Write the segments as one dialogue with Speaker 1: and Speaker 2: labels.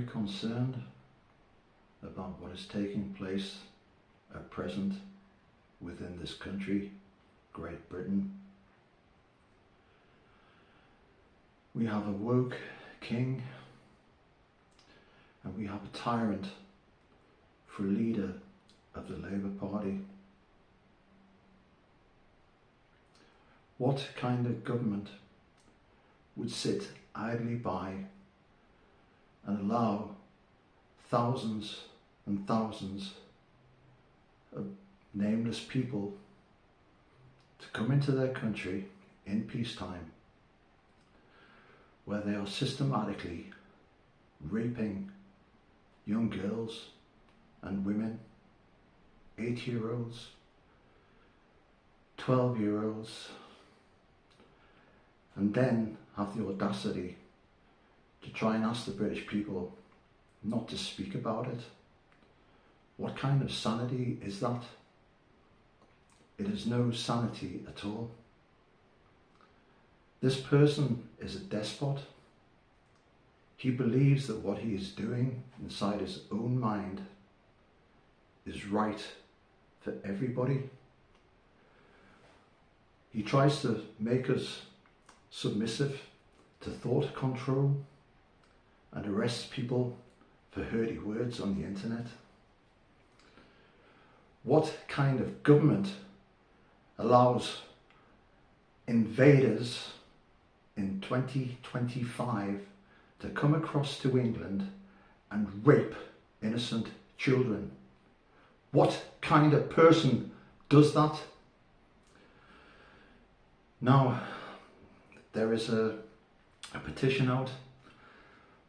Speaker 1: very concerned about what is taking place at present within this country, Great Britain. We have a woke king and we have a tyrant for leader of the Labour Party. What kind of government would sit idly by and allow thousands and thousands of nameless people to come into their country in peacetime, where they are systematically raping young girls and women, 8-year-olds, 12-year-olds, and then have the audacity to try and ask the British people not to speak about it? What kind of sanity is that? It is no sanity at all. This person is a despot. He believes that what he is doing inside his own mind is right for everybody. He tries to make us submissive to thought control and arrests people for hurty words on the internet. What kind of government allows invaders in 2025 to come across to England and rape innocent children? What kind of person does that? Now, there is a petition out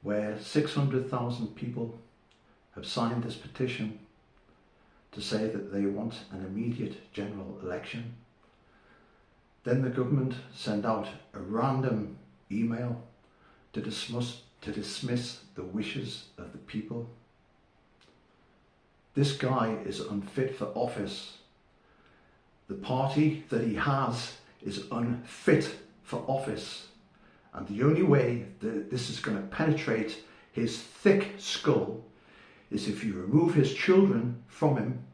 Speaker 1: where 600,000 people have signed this petition to say that they want an immediate general election. Then the government sent out a random email to dismiss the wishes of the people. This guy is unfit for office. The party that he has is unfit for office. And the only way that this is going to penetrate his thick skull is if you remove his children from him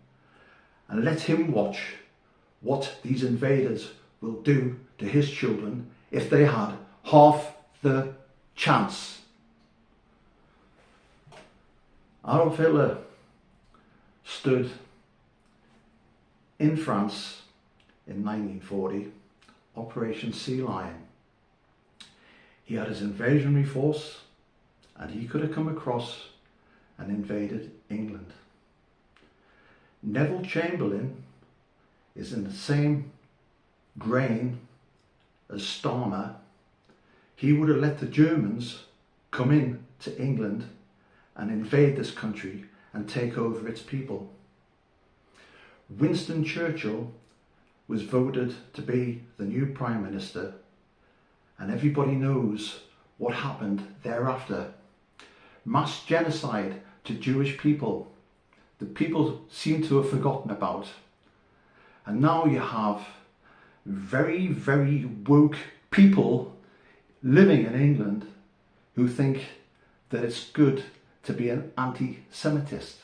Speaker 1: and let him watch what these invaders will do to his children if they had half the chance. Adolf Hitler stood in France in 1940, Operation Sea Lion. He had his invasionary force and he could have come across and invaded England. Neville Chamberlain is in the same grain as Starmer. He would have let the Germans come in to England and invade this country and take over its people. Winston Churchill was voted to be the new Prime Minister, and everybody knows what happened thereafter. Mass genocide to Jewish people that people seem to have forgotten about. And now you have very, very woke people living in England who think that it's good to be an anti-Semitist.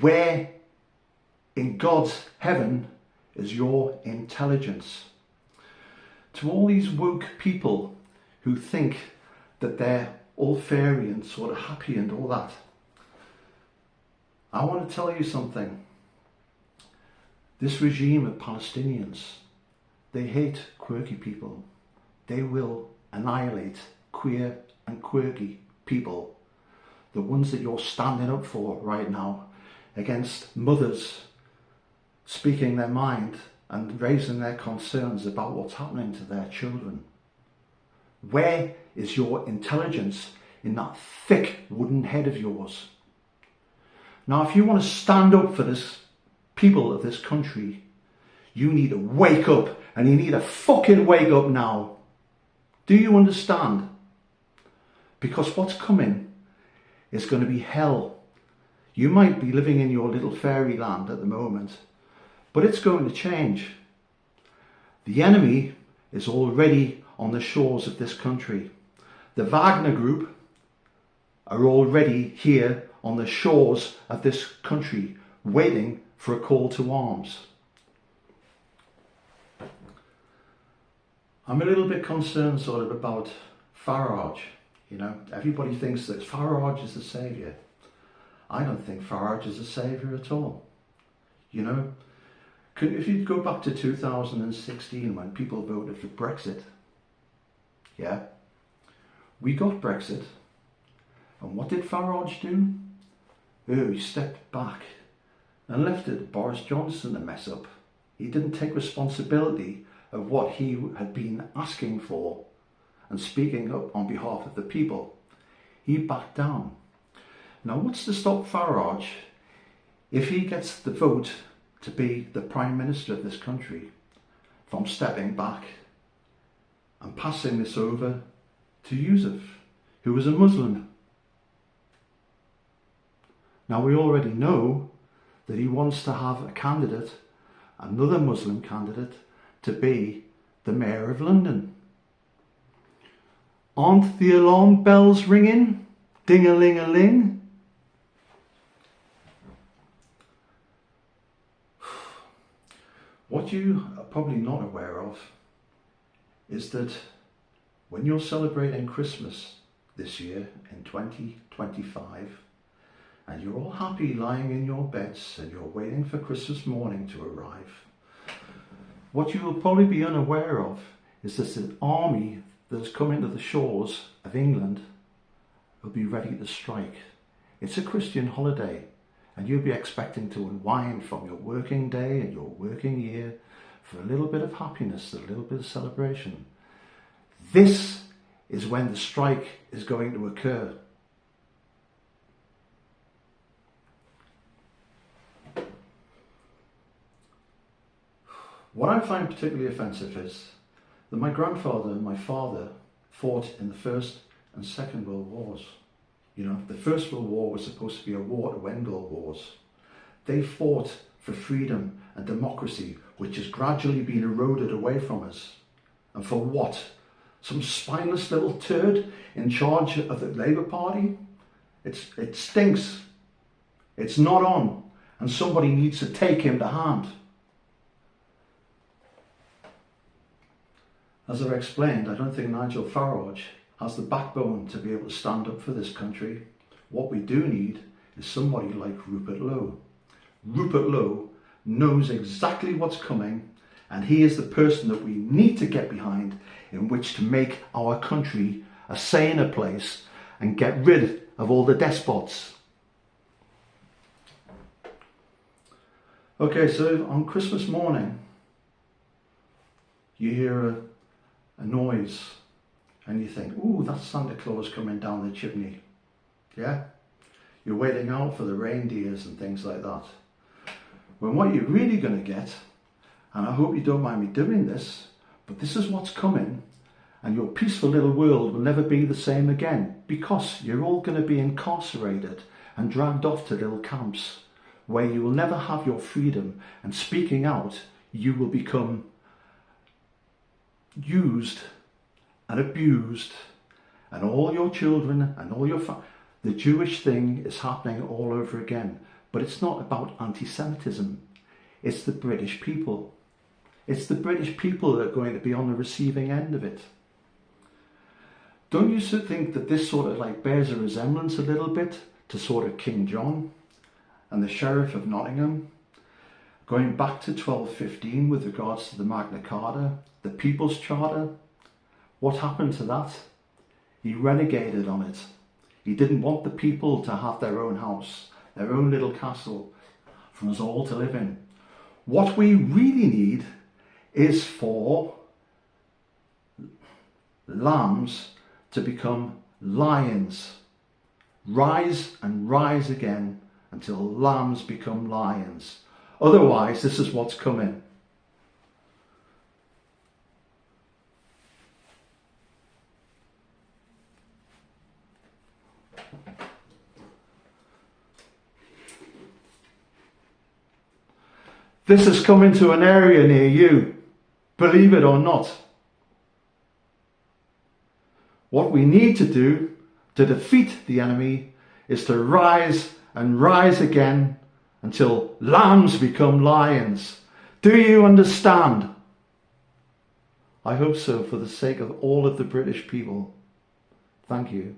Speaker 1: Where in God's heaven is your intelligence? To all these woke people who think that they're all fairy and sort of happy and all that, I want to tell you something. This regime of Palestinians, they hate quirky people. They will annihilate queer and quirky people. The ones that you're standing up for right now against mothers speaking their mind and raising their concerns about what's happening to their children. Where is your intelligence in that thick wooden head of yours? Now, if you want to stand up for this people of this country, you need to wake up, and you need to fucking wake up now. Do you understand? Because what's coming is going to be hell. You might be living in your little fairyland at the moment, but it's going to change. The enemy is already on the shores of this country. The Wagner Group are already here on the shores of this country, waiting for a call to arms. I'm a little bit concerned sort of about Farage. You know, everybody thinks that Farage is the saviour. I don't think Farage is a saviour at all. You know, if you go back to 2016 when people voted for Brexit, yeah, we got Brexit. And what did Farage do? Oh, he stepped back and left it Boris Johnson to mess up. He didn't take responsibility of what he had been asking for and speaking up on behalf of the people. He backed down. Now, what's to stop Farage, if he gets the vote to be the Prime Minister of this country, from stepping back and passing this over to Yusuf, who was a Muslim? Now, we already know that he wants to have a candidate, another Muslim candidate, to be the Mayor of London. Aren't the alarm bells ringing? Ding-a-ling-a-ling. What you are probably not aware of is that when you're celebrating Christmas this year in 2025, and you're all happy lying in your beds and you're waiting for Christmas morning to arrive, what you will probably be unaware of is that an army that's coming to the shores of England will be ready to strike. It's a Christian holiday, and you'll be expecting to unwind from your working day and your working year for a little bit of happiness, a little bit of celebration. This is when the strike is going to occur. What I find particularly offensive is that my grandfather and my father fought in the First and Second World Wars. You know, the First World War was supposed to be a war to end all wars. They fought for freedom and democracy, which has gradually been eroded away from us. And for what? Some spineless little turd in charge of the Labour Party? It stinks. It's not on. And somebody needs to take him to hand. As I've explained, I don't think Nigel Farage has the backbone to be able to stand up for this country. What we do need is somebody like Rupert Lowe. Rupert Lowe knows exactly what's coming, and he is the person that we need to get behind in which to make our country a saner place and get rid of all the despots. Okay, so on Christmas morning, you hear a noise and you think, ooh, that's Santa Claus coming down the chimney. Yeah? You're waiting out for the reindeers and things like that. When what you're really going to get, and I hope you don't mind me doing this, but this is what's coming, and your peaceful little world will never be the same again, because you're all going to be incarcerated and dragged off to little camps where you will never have your freedom, and speaking out, you will become used and abused, and all your children and all your the Jewish thing is happening all over again. But it's not about anti-Semitism. It's the British people. It's the British people that are going to be on the receiving end of it. Don't you think that this sort of like bears a resemblance a little bit to sort of King John and the Sheriff of Nottingham? Going back to 1215 with regards to the Magna Carta, the People's Charter, what happened to that? He renegated on it. He didn't want the people to have their own house, their own little castle for us all to live in. What we really need is for lambs to become lions. Rise and rise again until lambs become lions. Otherwise, this is what's coming. This is coming to an area near you, believe it or not. What we need to do To defeat the enemy is to rise and rise again until lambs become lions. Do you understand? I hope so, for the sake of all of the British people. Thank you.